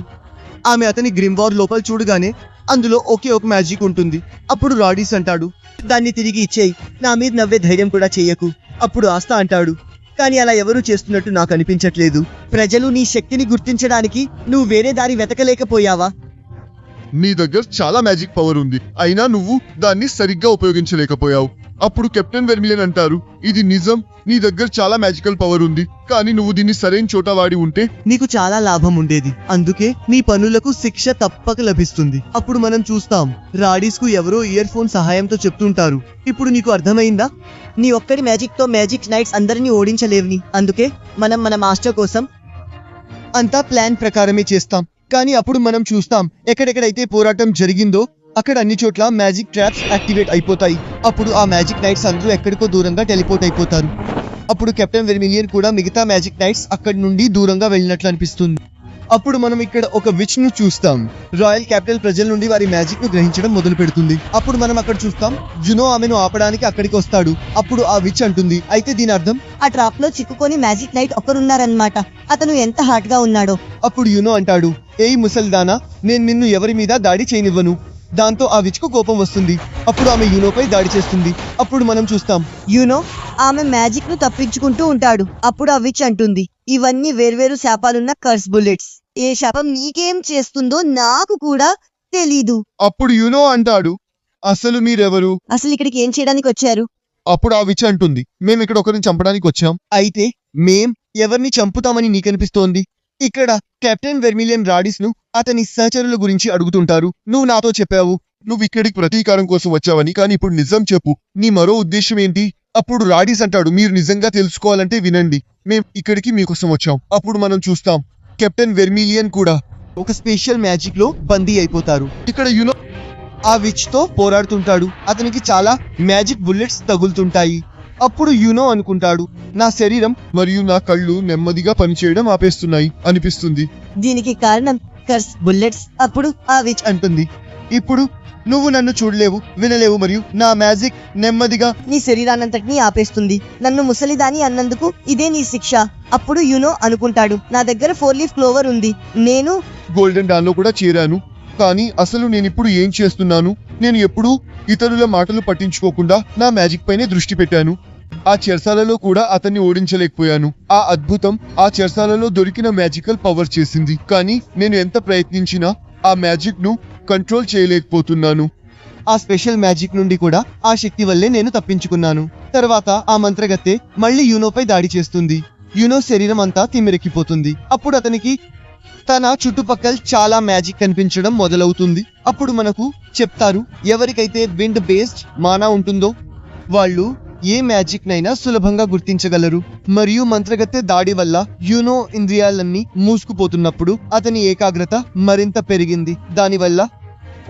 ఆమె అతని గ్రిమ్వార్ లోపల చూడగానే అందులో ఒకే ఒక మ్యాజిక్ ఉంటుంది. అప్పుడు రాడిస్ అంటాడు, దాన్ని తిరిగి ఇచ్చేయి, నా మీద నవ్వే ధైర్యం కూడా చెయ్యకు. అప్పుడు ఆస్తా అంటాడు, కానీ అలా ఎవరూ చేస్తున్నట్టు నాకు అనిపించట్లేదు. ప్రజలు నీ శక్తిని గుర్తించడానికి నువ్వు వేరే దారి వెతకలేకపోయావా? నీ దగ్గర చాలా మ్యాజిక్ పవర్ ఉంది, అయినా నువ్వు దాన్ని సరిగ్గా ఉపయోగించలేకపోయావు. అప్పుడు కెప్టెన్ వెర్మిలియన్ అంటారు, ఇది నిజం, నీ దగ్గర చాలా మ్యాజికల్ పవర్ ఉంది, కానీ నువ్వు దీన్ని సరైన చోట వాడి ఉంటే నీకు చాలా లాభం ఉండేది. అందుకే నీ పనులకు శిక్ష తప్పక లభిస్తుంది. అప్పుడు మనం చూస్తాం రాడిస్ కు ఎవరో ఇయర్ ఫోన్ సహాయంతో చెప్తుంటారు, ఇప్పుడు నీకు అర్థమైందా? నీ ఒక్కడి మ్యాజిక్ తో మ్యాజిక్ నైట్స్ అందరినీ ఓడించలేవని. అందుకే మనం మన మాస్టర్ కోసం అంతా ప్లాన్ ప్రకారమే చేస్తాం. కానీ అప్పుడు మనం చూస్తాం ఎక్కడెక్కడైతే పోరాటం జరిగిందో అక్కడ అన్ని చోట్ల మ్యాజిక్ ట్రాప్స్ యాక్టివేట్ అయిపోతాయి. అప్పుడు ఆ మ్యాజిక్ నైట్స్ అందరూ ఎక్కడికో దూరంగా టెలిపోర్ట్ అయిపోతారు. అప్పుడు కెప్టెన్ వెర్మిలియన్ కూడా మిగతా మ్యాజిక్ నైట్స్ అక్కడి నుండి దూరంగా వెళ్ళినట్లు అనిపిస్తుంది. అప్పుడు మనం ఇక్కడ ఒక విచ్ ను చూస్తాం. రాయల్ క్యాపిటల్ ప్రజల నుండి వారి మ్యాజిక్ ను గ్రహించడం మొదలు పెడుతుంది. అప్పుడు మనం అక్కడ చూస్తాం జునో ఆమెను ఆపడానికి అక్కడికి వస్తాడు. అప్పుడు ఆ విచ్ అంటుంది, అయితే దీని అర్థం ఆ ట్రాప్ లో చిక్కుకొని మ్యాజిక్ నైట్ ఒకరున్నారన్నమాట. అతను ఎంత హాట్ గా ఉన్నాడో. అప్పుడు యునో అంటాడు, ఏయ్ ముసల్దానా, నేను నిన్ను ఎవరి మీద దాడి చేయనివ్వను. దాంతో ఆ విచ్ కు కోపం వస్తుంది. అప్పుడు ఆమె యూనోపై దాడి చేస్తుంది. అప్పుడు మనం చూస్తాం యూనో ఆమె మ్యాజిక్ ను తప్పించుకుంటూ ఉంటాడు. అప్పుడు ఆ విచ్ అంటుంది, ఇవన్నీ వేర్వేరు శాపాలున్న కర్స్ బుల్లెట్స్. ఏ శాపం నీకేం చేస్తుందో నాకు కూడా తెలీదు. అప్పుడు యునో అంటాడు, అసలు మీరెవరు? అసలు ఇక్కడికి ఏం చేయడానికి వచ్చారు? అప్పుడు ఆ విచ్ అంటుంది, మేము ఇక్కడ ఒకరిని చంపడానికి వచ్చాం. అయితే మేం ఎవరిని చంపుతామని నీకనిపిస్తోంది? ఇక్కడ కెప్టెన్ వెర్మిలియన్ రాడిస్ ను అతని సహచరుల గురించి అడుగుతుంటారు. నువ్వు నాతో చెప్పావు నువ్వు ఇక్కడికి ప్రతీకారం కోసం వచ్చావని, కానీ ఇప్పుడు నిజం చెప్పు, నీ మరో ఉద్దేశం ఏంటి? అప్పుడు రాడిస్ అంటాడు, మీరు నిజంగా తెలుసుకోవాలంటే వినండి, మేం ఇక్కడికి మీకోసం వచ్చాం. అప్పుడు మనం చూస్తాం కెప్టెన్ వెర్మిలియన్ కూడా ఒక స్పెషల్ మ్యాజిక్ లో బందీ అయిపోతారు. ఇక్కడ యునో ఆ విచ్ తో పోరాడుతుంటాడు. అతనికి చాలా మ్యాజిక్ బుల్లెట్స్ తగులుతుంటాయి. అప్పుడు యునో అనుకుంటాడు, నా శరీరం మరియు నా కళ్ళు నెమ్మదిగా పనిచేయడం ఆపేస్తున్నాయి అనిపిస్తుంది. దీనికి కారణం కర్స్ బుల్లెట్స్. అప్పుడు ఆ విచ్ అంటుంది, ఇప్పుడు నువ్వు నన్ను చూడలేవు, వినలేవు, మరియు నా మ్యాజిక్ నెమ్మదిగా నీ శరీరాన్నంతటినీ ఆపేస్తుంది. నన్ను ముసలిదాని అన్నందుకు ఇదే నీ శిక్ష. అప్పుడు యునో అనుకుంటాడు, నా దగ్గర 4 లీఫ్ క్లోవర్ ఉంది, నేను గోల్డెన్ డాన్ లో కూడా చేరాను, కానీ అసలు నేనిప్పుడు ఏం చేస్తున్నాను? నేను ఎప్పుడూ ఇతరుల మాటలు పట్టించుకోకుండా నా మ్యాజిక్ పైనే దృష్టి పెట్టాను. ఆ చెరసాలలో కూడా అతన్ని ఓడించలేకపోయాను. ఆ అద్భుతం ఆ చెరసాలలో దొరికిన మ్యాజికల్ పవర్ చేసింది, కానీ నేను ఎంత ప్రయత్నించినా ఆ మ్యాజిక్ ను కంట్రోల్ చేయలేకపోతున్నాను. ఆ స్పెషల్ మ్యాజిక్ నుండి కూడా ఆ శక్తి వల్లే నేను తప్పించుకున్నాను. తర్వాత ఆ మంత్రగత్తె మళ్ళీ యూనోపై దాడి చేస్తుంది. యూనో శరీరం అంతా తిమ్మిరెక్కిపోతుంది. అప్పుడు అతనికి తన చుట్టుపక్కల చాలా మ్యాజిక్ కనిపించడం మొదలవుతుంది. అప్పుడు మనకు చెప్తారు, ఎవరికైతే విండ్ బేస్డ్ మానా ఉంటుందో వాళ్ళు ఏ మ్యాజిక్ నైనా సులభంగా గుర్తించగలరు. మరియు మంత్రగత్తె దాడి వల్ల యూనో ఇంద్రియాలన్నీ మూసుకుపోతున్నప్పుడు అతని ఏకాగ్రత మరింత పెరిగింది. దానివల్ల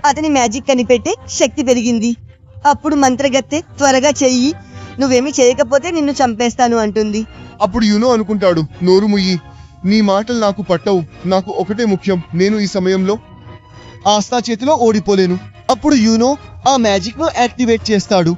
అతని మ్యాజిక్ కనిపెట్టే శక్తి పెరిగింది. అప్పుడు మంత్రగత్తె త్వరగా చెయ్యి, నువ్వేమి చేయకపోతే నిన్ను చంపేస్తాను అంటుంది. అప్పుడు యూనో అనుకుంటాడు, నోరు ముయ్యి, నీ మాటలు నాకు పట్టవు, నాకు ఒకటే ముఖ్యం, నేను ఈ సమయంలో ఆస్థా చేతిలో ఓడిపోలేను. అప్పుడు యూనో ఆ మ్యాజిక్ ను యాక్టివేట్ చేస్తాడు.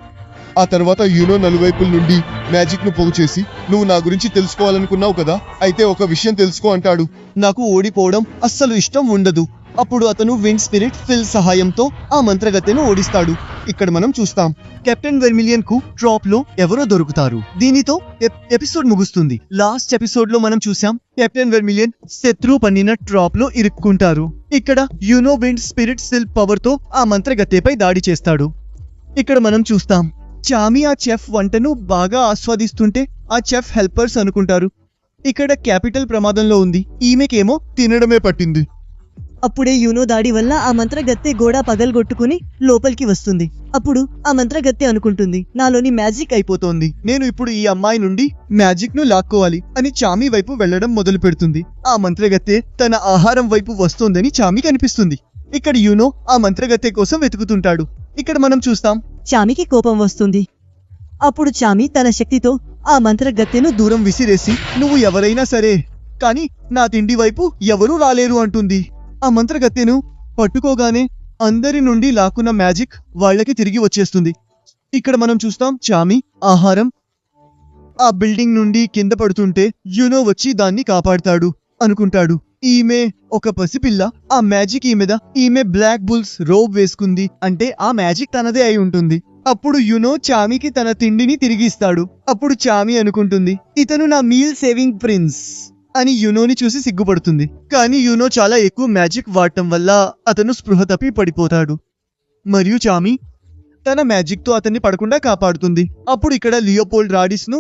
ఆ తర్వాత యూనో నలువైపుల నుండి మ్యాజిక్ ను పోగు చేసి, నువ్వు నా గురించి తెలుసుకోవాలనుకున్నావు కదా, అయితే ఒక విషయం తెలుసుకో అంటాడు. నాకు ఓడిపోవడం అస్సలు ఇష్టం ఉండదు. అప్పుడు అతను విండ్ స్పిరిట్ ఫిల్ సహాయంతో ఆ మంత్రగత్తెను ఓడిస్తాడు. ఇక్కడ మనం చూస్తాం, కెప్టెన్ వెర్మిలియన్ కు డ్రాప్ లో ఎవరో దొరుకుతారు. దీనితో ఎపిసోడ్ ముగుస్తుంది. లాస్ట్ ఎపిసోడ్ లో మనం చూసాం, కెప్టెన్ వెర్మిలియన్ శత్రు పన్నిన డ్రాప్ లో ఇరుక్కుంటారు. ఇక్కడ యూనో విండ్ స్పిరిట్ సిల్ పవర్ తో ఆ మంత్రగత్తెపై దాడి చేస్తాడు. ఇక్కడ మనం చూస్తాం, చామి ఆ చెఫ్ వంటను బాగా ఆస్వాదిస్తుంటే ఆ చెఫ్ హెల్పర్స్ అనుకుంటారు ఇక్కడ క్యాపిటల్ ప్రమాదంలో ఉంది, ఈమెకేమో తినడమే పట్టింది. అప్పుడే యూనో దాడి వల్ల ఆ మంత్రగత్తె గోడ పగలగొట్టుకుని లోపలికి వస్తుంది. అప్పుడు ఆ మంత్రగత్తె అనుకుంటుంది, నాలోని మ్యాజిక్ అయిపోతోంది, నేను ఇప్పుడు ఈ అమ్మాయి నుండి మ్యాజిక్ ను లాక్కోవాలి అని చామి వైపు వెళ్లడం మొదలు పెడుతుంది. ఆ మంత్రగత్తె తన ఆహారం వైపు వస్తోందని చామి కనిపిస్తుంది. ఇక్కడ యూనో ఆ మంత్రగత్తె కోసం వెతుకుతుంటాడు. ఇక్కడ మనం చూస్తాం, చామికి కోపం వస్తుంది. అప్పుడు చామి తన శక్తితో ఆ మంత్రగత్తెను దూరం విసిరేసి, నువ్వు ఎవరైనా సరే కానీ నా తిండి వైపు ఎవరూ రాలేరు అంటుంది. ఆ మంత్రగత్తెను పట్టుకోగానే అందరి నుండి లాక్కున్న మ్యాజిక్ వాళ్ళకి తిరిగి వచ్చేస్తుంది. ఇక్కడ మనం చూస్తాం, చామి ఆహారం ఆ బిల్డింగ్ నుండి కింద పడుతుంటే యూనో వచ్చి దాన్ని కాపాడుతాడు అనుకుంటాడు. ఈమె ఒక పసిపిల్ల, ఆ మ్యాజిక్ ఈమె బ్లాక్ బుల్స్ రోబ్ వేసుకుంది అంటే ఆ మ్యాజిక్ తనదే అయి ఉంటుంది. అప్పుడు యూనో చామికి తన తిండిని తిరిగి ఇస్తాడు. అప్పుడు చామి అనుకుంటుంది, ఇతను నా మీల్ సేవింగ్ ప్రిన్స్ అని యూనోని చూసి సిగ్గుపడుతుంది. కానీ యూనో చాలా ఎక్కువ మ్యాజిక్ వాడటం వల్ల అతను స్పృహ తప్పి పడిపోతాడు. మరియు చామి తన మ్యాజిక్ తో అతన్ని పడకుండా కాపాడుతుంది. అప్పుడు ఇక్కడ లియోపోల్డ్ రాడిస్ ను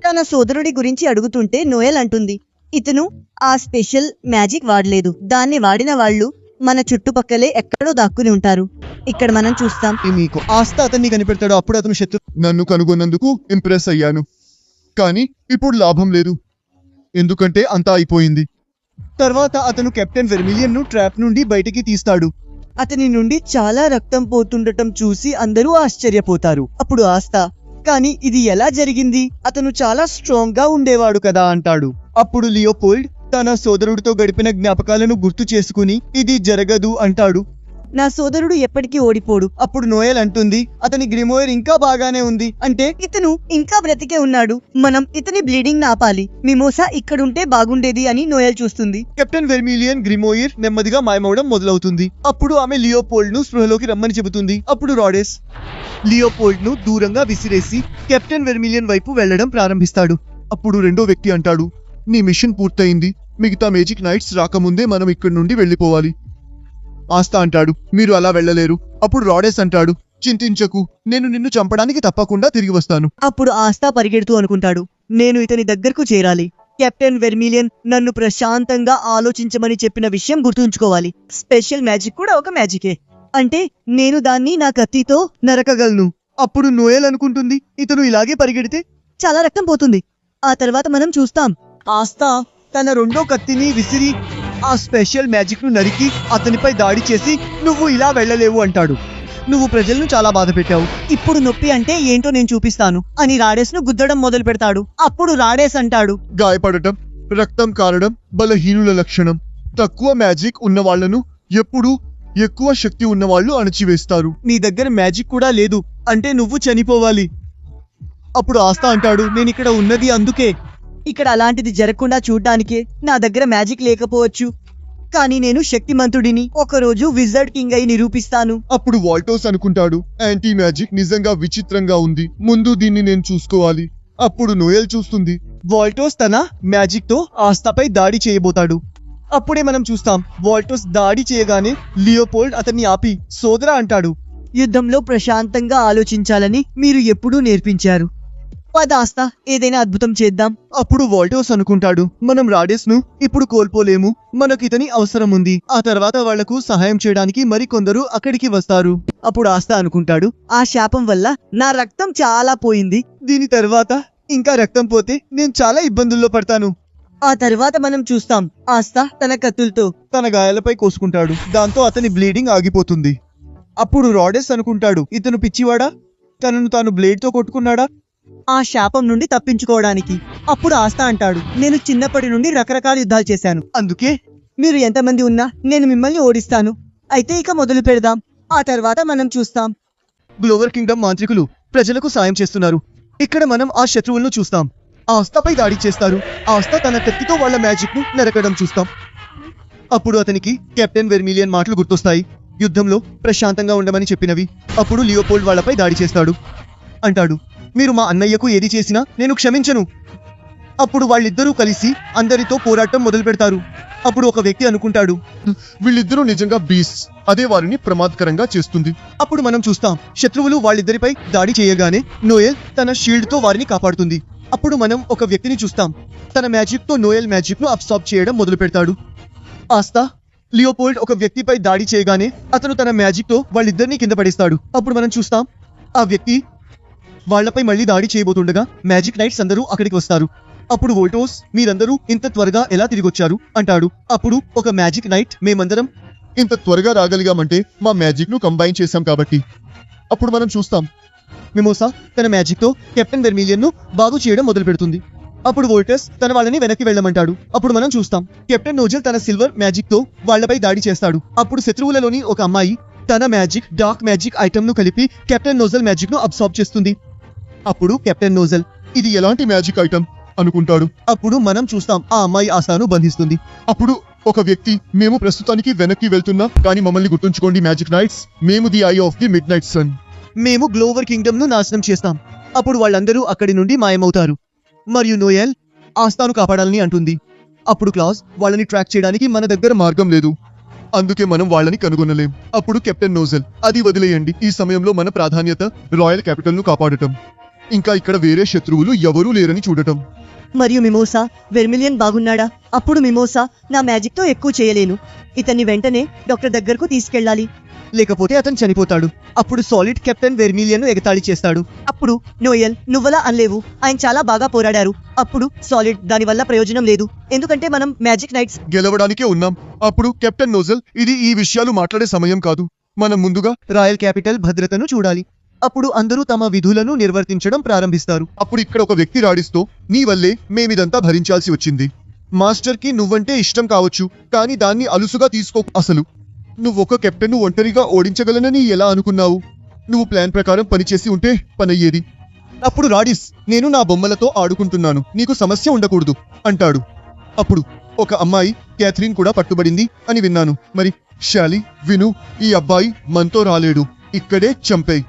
తన సోదరుడి గురించి అడుగుతుంటే నోయల్ అంటుంది, ఇతను ఆ స్పెషల్ మ్యాజిక్ వాడలేదు, దాన్ని వాడిన వాళ్ళు మన చుట్టుపక్కలే ఎక్కడో దాక్కుని ఉంటారు. ఇక్కడ మనం చూస్తాం, మీకు ఆస్థా అతన్ని కనిపెడతాడు. అప్పుడు అతను నన్ను కనుగొన్నందుకు ఇంప్రెస్ అయ్యాను, కానీ ఇప్పుడు లాభం లేదు, ఎందుకంటే అంతా అయిపోయింది. తర్వాత అతను కెప్టెన్ వెర్మిలియన్ ను ట్రాప్ నుండి బయటికి తీస్తాడు. అతని నుండి చాలా రక్తం పోతుండటం చూసి అందరూ ఆశ్చర్యపోతారు. అప్పుడు ఆస్థా, కానీ ఇది ఎలా జరిగింది, అతను చాలా స్ట్రాంగ్ గా ఉండేవాడు కదా అంటాడు. అప్పుడు లియోపోల్డ్ తన సోదరుడితో గడిపిన జ్ఞాపకాలను గుర్తు చేసుకుని ఇది జరగదు అంటాడు. నా సోదరుడు ఎప్పటికీ ఓడిపోడు. అప్పుడు నోయల్ అంటుంది, అతని గ్రిమోయర్ ఇంకా బాగానే ఉంది, అంటే ఇతను ఇంకా బ్రతికే ఉన్నాడు, మనం ఇతని బ్లీడింగ్ ఆపాలి, మిమోసా ఇక్కడుంటే బాగుండేది అని నోయల్ చూస్తుంది. కెప్టెన్ వెర్మిలియన్ గ్రిమోయిర్ నెమ్మదిగా మాయమవడం మొదలవుతుంది. అప్పుడు ఆమె లియోపోల్డ్ ను స్పృహలోకి రమ్మని చెబుతుంది. అప్పుడు రాడెస్ లియోపోల్డ్ ను దూరంగా విసిరేసి కెప్టెన్ వెర్మిలియన్ వైపు వెళ్లడం ప్రారంభిస్తాడు. అప్పుడు రెండో వ్యక్తి అంటాడు, నీ మిషన్ పూర్తయింది, మిగతా మేజిక్ నైట్స్ రాకముందే మనం ఇక్కడి నుండి వెళ్ళిపోవాలి. ఆస్థా అంటాడు, మీరు అలా వెళ్ళలేరు. అప్పుడు రాడెస్ అంటాడు, చింతించకు, నేను నిన్ను చంపడానికి తప్పకుండా తిరిగి వస్తాను. అప్పుడు ఆస్థా పరిగెడుతూ అనుకుంటాడు, నేను ఇతని దగ్గరకు చేరాలి. కెప్టెన్ వెర్మిలియన్ నన్ను ప్రశాంతంగా ఆలోచించమని చెప్పిన విషయం గుర్తుంచుకోవాలి. స్పెషల్ మ్యాజిక్ కూడా ఒక మ్యాజికే, అంటే నేను దాన్ని నా కత్తితో నరకగలను. అప్పుడు నోయల్ అనుకుంటుంది, ఇతను ఇలాగే పరిగెడితే చాలా రక్తం పోతుంది. ఆ తర్వాత మనం చూస్తాం, ఆస్థా తన రెండో కత్తిని విసిరి ఆ స్పెషల్ మ్యాజిక్ ను నరికి అతనిపై దాడి చేసి, నువ్వు ఇలా వెళ్ళలేవు అంటాడు. నువ్వు ప్రజలను చాలా బాధ పెట్టావు, ఇప్పుడు నొప్పి అంటే ఏంటో నేను చూపిస్తాను అని రాడేస్ ను గుద్దడం మొదలు పెడతాడు. అప్పుడు రాడేస్ అంటాడు, గాయపడటం, రక్తం కారడం బలహీనుల లక్షణం. తక్కువ మ్యాజిక్ ఉన్న వాళ్లను ఎప్పుడూ ఎక్కువ శక్తి ఉన్నవాళ్లు అణచివేస్తారు. నీ దగ్గర మ్యాజిక్ కూడా లేదు అంటే నువ్వు చనిపోవాలి. అప్పుడు ఆస్థా అంటాడు, నేను ఇక్కడ ఉన్నది అందుకే, ఇక్కడ అలాంటిది జరగకుండా చూడ్డానికే. నా దగ్గర మ్యాజిక్ లేకపోవచ్చు, కానీ నేను శక్తిమంతుడిని, ఒకరోజు విజర్డ్ కింగ్ అయి నిరూపిస్తాను. అప్పుడు వాల్టోస్ అనుకుంటాడు, యాంటీ మ్యాజిక్ నిజంగా విచిత్రంగా ఉంది, ముందు దీన్ని నేను చూసుకోవాలి. అప్పుడు నోయల్ చూస్తుంది. వాల్టోస్ తన మ్యాజిక్ తో ఆస్థాపై దాడి చేయబోతాడు. అప్పుడే మనం చూస్తాం, వాల్టోస్ దాడి చేయగానే లియోపోల్డ్ అతన్ని ఆపి, సోదరా అంటాడు, యుద్ధంలో ప్రశాంతంగా ఆలోచించాలని మీరు ఎప్పుడూ నేర్పించారు. పద ఆస్తా, ఏదైనా అద్భుతం చేద్దాం. అప్పుడు వాల్టోస్ అనుకుంటాడు, మనం రాడేస్ ను ఇప్పుడు కోల్పోలేము, మనకి ఇతని అవసరం ఉంది. ఆ తర్వాత వాళ్లకు సహాయం చేయడానికి మరికొందరు అక్కడికి వస్తారు. అప్పుడు ఆస్తా అనుకుంటాడు, ఆ శాపం వల్ల నా రక్తం చాలా పోయింది. దీని తర్వాత ఇంకా రక్తం పోతే నేను చాలా ఇబ్బందుల్లో పడతాను. ఆ తర్వాత మనం చూస్తాం ఆస్తా తన కత్తులతో తన గాయాలపై కోసుకుంటాడు. దాంతో అతని బ్లీడింగ్ ఆగిపోతుంది. అప్పుడు రాడేస్ అనుకుంటాడు, ఇతను పిచ్చివాడా, తనను తాను బ్లేడ్ తో కొట్టుకున్నాడా? ఆ శాపం నుండి తప్పించుకోవడానికి. అప్పుడు ఆస్తా అంటాడు, నేను చిన్నప్పటి నుండి రకరకాల యుద్ధాలు చేశాను, అందుకే మీరు ఎంతమంది ఉన్నా నేను మిమ్మల్ని ఓడిస్తాను. అయితే ఇక మొదలు పెడదాం, ఆ తర్వాత మనం చూస్తాం. గ్లోవర్ కింగ్డమ్ మాంత్రికులు ప్రజలకు సాయం చేస్తున్నారు. ఇక్కడ మనం ఆ శత్రువులను చూస్తాం. ఆస్తాపై దాడి చేస్తారు. ఆస్తా తన కత్తితో వాళ్ళ మ్యాజిక్ ను నరకడం చూస్తాం. అప్పుడు అతనికి కెప్టెన్ వెర్మిలియన్ మాటలు గుర్తొస్తాయి, యుద్ధంలో ప్రశాంతంగా ఉండమని చెప్పినవి. అప్పుడు లియోపోల్డ్ వాళ్ళపై దాడి చేస్తాడు. అంటాడు, మీరు మా అన్నయ్యకు ఏది చేసినా నేను క్షమించను. అప్పుడు వాళ్ళిద్దరూ కలిసి అందరితో పోరాటం మొదలు పెడతారు. అప్పుడు ఒక వ్యక్తి అనుకుంటాడు, వీళ్ళిద్దరూ నిజంగా బీస్ట్, అదే వారిని ప్రమాదకరంగా చేస్తుంది. అప్పుడు మనం చూస్తాం శత్రువులు వాళ్ళిద్దరిపై దాడి చేయగానే నోయల్ తన షీల్డ్ తో వారిని కాపాడుతుంది. అప్పుడు మనం ఒక వ్యక్తిని చూస్తాం, తన మ్యాజిక్ తో నోయల్ మ్యాజిక్ ను అబ్సార్బ్ చేయడం మొదలు పెడతాడు. ఆస్తా లియోపోల్డ్ ఒక వ్యక్తిపై దాడి చేయగానే అతను తన మ్యాజిక్ తో వాళ్ళిద్దరిని కింద పడేస్తాడు. అప్పుడు మనం చూస్తాం ఆ వ్యక్తి వాళ్లపై మళ్ళీ దాడి చేయబోతుండగా మ్యాజిక్ నైట్స్ అందరూ అక్కడికి వస్తారు. అప్పుడు వోల్టోస్, మీరందరూ ఇంత త్వరగా ఎలా తిరిగొచ్చారు అంటాడు. అప్పుడు ఒక మ్యాజిక్ నైట్, మేమందరం ఇంత త్వరగా రాగలిగామంటే మా మ్యాజిక్ ను కంబైన్ చేశాం కాబట్టి. అప్పుడు మనం చూస్తాం మిమోసా తన మ్యాజిక్ తో కెప్టెన్ వెర్మిలియన్ ను బాగు చేయడం మొదలు పెడుతుంది. అప్పుడు వోల్టర్స్ తన వాళ్ళని వెనక్కి వెళ్ళమంటాడు. అప్పుడు మనం చూస్తాం కెప్టెన్ నోజల్ తన సిల్వర్ మ్యాజిక్ తో వాళ్లపై దాడి చేస్తాడు. అప్పుడు శత్రువులలోని ఒక అమ్మాయి తన మ్యాజిక్ డార్క్ మ్యాజిక్ ఐటమ్ ను కలిపి కెప్టెన్ నోజల్ మ్యాజిక్ ను అబ్సార్బ్ చేస్తుంది. అప్పుడు కెప్టెన్ నోజల్ ఇది ఎలాంటి మ్యాజిక్ ఐటమ్ అనుకుంటాడు. అప్పుడు మనం చూస్తాం ఆ అమ్మాయి ఆస్తాను బంధిస్తుంది. అప్పుడు ఒక వ్యక్తి, మేము ప్రస్తుతానికి వెనక్కి వెళ్తున్నాం, కానీ మమ్మల్ని గుర్తుంచుకోండి మ్యాజిక్ నైట్స్, మేము the eye of the midnight sun, మేము గ్లోవర్ కింగ్డమ్ ను నాశనం చేస్తాం. అప్పుడు వాళ్ళందరూ అక్కడి నుండి మాయమవుతారు. మరియు నోయల్ ఆస్తాను కాపాడాలని అంటుంది. అప్పుడు క్లాస్, వాళ్ళని ట్రాక్ చేయడానికి మన దగ్గర మార్గం లేదు, అందుకే మనం వాళ్ళని కనుగొనలేం. అప్పుడు కెప్టెన్ నోజల్, అది వదిలేయండి, ఈ సమయంలో మన ప్రాధాన్యత రాయల్ క్యాపిటల్ ను కాపాడటం, ఇంకా ఇక్కడ వేరే శత్రువులు ఎవరూ లేరని చూడటం. మరియు మిమోసా, వెర్మిలియన్ బాగున్నాడా? అప్పుడు మిమోసా, నా మ్యాజిక్ తో ఎక్కువ చేయలేను, ఇతన్ని వెంటనే డాక్టర్ దగ్గరకు తీసుకెళ్ళాలి, లేకపోతే అతను చనిపోతాడు. అప్పుడు సాలిడ్ కెప్టెన్ వెర్మిలియన్ ను ఎగతాళి చేస్తాడు. అప్పుడు నోయల్, నువ్వలా అనలేవు, ఆయన చాలా బాగా పోరాడారు. అప్పుడు సాలిడ్, దానివల్ల ప్రయోజనం లేదు, ఎందుకంటే మనం మ్యాజిక్ నైట్స్ గెలవడానికే ఉన్నాం. అప్పుడు కెప్టెన్ నోజల్, ఇది ఈ విషయాలు మాట్లాడే సమయం కాదు, మనం ముందుగా రాయల్ క్యాపిటల్ భద్రతను చూడాలి. అప్పుడు అందరూ తమ విధులను నిర్వర్తించడం ప్రారంభిస్తారు. అప్పుడు ఇక్కడ ఒక వ్యక్తి రాడిస్తూ, నీ వల్లే మేమిదంతా భరించాల్సి వచ్చింది. మాస్టర్ కి నువ్వంటే ఇష్టం కావచ్చు, కానీ దాన్ని అలుసుగా తీసుకో. అసలు నువ్వొక కెప్టెన్ ను ఒంటరిగా ఓడించగలనని ఎలా అనుకున్నావు? నువ్వు ప్లాన్ ప్రకారం పనిచేసి ఉంటే పనయ్యేది. అప్పుడు రాడిస్, నేను నా బొమ్మలతో ఆడుకుంటున్నాను, నీకు సమస్య ఉండకూడదు అంటాడు. అప్పుడు ఒక అమ్మాయి, క్యాథరిన్ కూడా పట్టుబడింది అని విన్నాను. మరి శాలీ, విను, ఈ అబ్బాయి మనతో రాలేడు, ఇక్కడే చంపేయ్.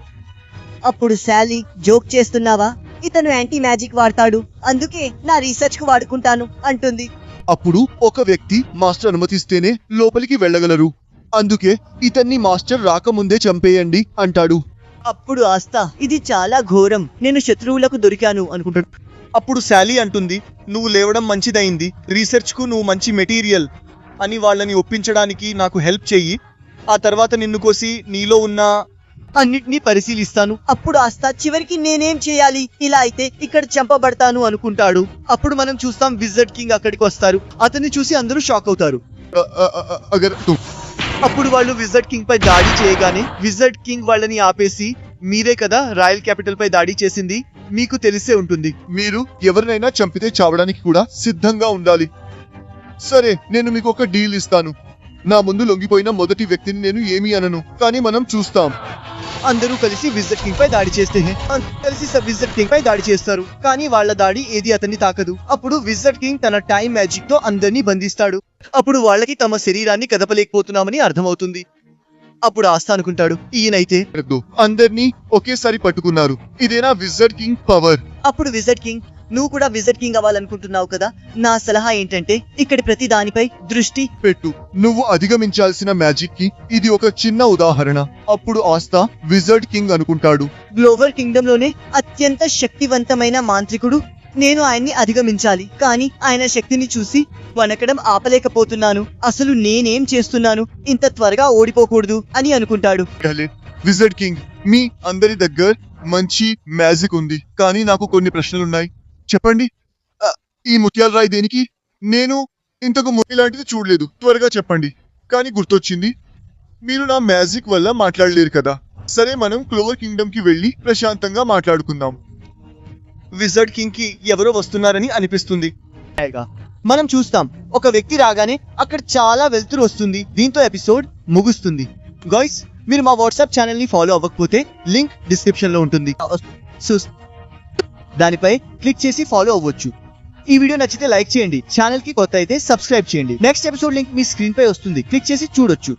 అప్పుడు శాలీ, జోక్ చేస్తున్నావా? ఇతను యాంటీ మ్యాజిక్ వాడతాడు, అందుకే నా రీసెర్చ్ కు వాడుకుంటాను అంటుంది. అప్పుడు ఒక వ్యక్తి, మాస్టర్ అనుమతిస్తేనే లోపలికి వెళ్ళగలరు, అందుకే ఇతన్ని మాస్టర్ రాకముందే చంపేయండి అంటాడు. అప్పుడు ఆస్తా, ఇది చాలా ఘోరం, నేను శత్రువులకు దొరికాను అనుకుంటాడు. అప్పుడు శాలీ అంటుంది, నువ్వు లేవడం మంచిదైంది, రీసెర్చ్ కు నువ్వు మంచి మెటీరియల్ అని వాళ్ళని ఒప్పించడానికి నాకు హెల్ప్ చెయ్యి, ఆ తర్వాత నిన్ను కోసి నీలో ఉన్న అన్నిటినీ పరిశీలిస్తాను. అప్పుడు ఆస్తా, చివరికి నేనేం చేయాలి? ఇలా అయితే ఇక్కడ చంపబడతాను అనుకుంటాడు. అప్పుడు మనం చూస్తాం విజర్డ్ కింగ్ అక్కడికి వస్తారు. అతన్ని చూసి అందరూ షాక్ అవుతారు. అప్పుడు వాళ్ళు విజర్డ్ కింగ్ పై దాడి చేయగానే విజర్డ్ కింగ్ వాళ్ళని ఆపేసి, మీరే కదా రాయల్ క్యాపిటల్ పై దాడి చేసింది, మీకు తెలిసే ఉంటుంది, మీరు ఎవరినైనా చంపితే చావడానికి కూడా సిద్ధంగా ఉండాలి. సరే, నేను మీకు ఒక డీల్ ఇస్తాను, నా ముందు లొంగిపోయిన మొదటి వ్యక్తిని నేను ఏమీ అనను, కానీ మనం చూస్తాం. అందరూ కలిసి విజర్డ్ కింగ్ పై దాడి చేస్తే విజర్డ్ కింగ్ పై దాడి చేస్తారు, కానీ వాళ్ళ దాడి ఏది అతన్ని తాకదు. అప్పుడు విజర్డ్ కింగ్ తన టైం మ్యాజిక్ తో అందరినీ బంధిస్తాడు. అప్పుడు వాళ్ళకి తమ శరీరాన్ని కదపలేకపోతున్నామని అర్థమవుతుంది. అప్పుడు ఆస్తా అనుకుంటాడు, ఈయనైతే అందరినీ ఒకేసారి పట్టుకున్నారు, ఇదేనా విజర్డ్ కింగ్ పవర్? అప్పుడు విజర్డ్ కింగ్, నువ్వు కూడా విజర్డ్ కింగ్ అవ్వాలనుకుంటున్నావు కదా, నా సలహా ఏంటంటే ఇక్కడి ప్రతి దానిపై దృష్టి పెట్టు. నువ్వు అధిగమించాల్సిన మ్యాజిక్ కి ఇది ఒక చిన్న ఉదాహరణ. అప్పుడు ఆస్తా విజర్డ్ కింగ్ అనుకుంటాడు. గ్లోవర్ కింగ్డమ్ లోనే అత్యంత శక్తివంతమైన మాంత్రికుడు, నేను ఆయన్ని అధిగమించాలి, కానీ ఆయన శక్తిని చూసి వణకడం ఆపలేకపోతున్నాను. అసలు నేనేం చేస్తున్నాను, ఇంత త్వరగా ఓడిపోకూడదు అని అనుకుంటాడు. విజర్డ్ కింగ్, మీ అందరి దగ్గర మంచి మ్యాజిక్ ఉంది, కానీ నాకు కొన్ని ప్రశ్నలున్నాయి. చెప్పండి. ఈ ముత్యాల రాయి దేనికి? నేను ఇంతకు ముందు ఇలాంటిది చూడలేదు. త్వరగా చెప్పండి. కానీ గుర్తొచ్చింది, మీరు నా మ్యాజిక్ వల్ల మాట్లాడలేరు కదా. సరే, మనం క్లోవర్ కింగ్డమ్ కి వెళ్ళి ప్రశాంతంగా మాట్లాడుకుందాం. విజర్డ్ కింగ్ కి ఎవరో వస్తున్నారని అనిపిస్తుంది. మనం చూస్తాం, ఒక వ్యక్తి రాగానే అక్కడ చాలా వెలుతురు వస్తుంది. దీంతో ఎపిసోడ్ ముగుస్తుంది. గాయ్స్, మీరు మా వాట్సాప్ ఛానల్ ని ఫాలో అవ్వకపోతే లింక్ డిస్క్రిప్షన్ లో ఉంటుంది. దానిపై క్లిక్ చేసి ఫాలో అవ్వచ్చు. ఈ వీడియో నచ్చితే లైక్ చేయండి, ఛానల్ కి కొత్త అయితే సబ్స్క్రైబ్ చేయండి. నెక్స్ట్ ఎపిసోడ్ లింక్ మీ స్క్రీన్ పై వస్తుంది, క్లిక్ చేసి చూడొచ్చు.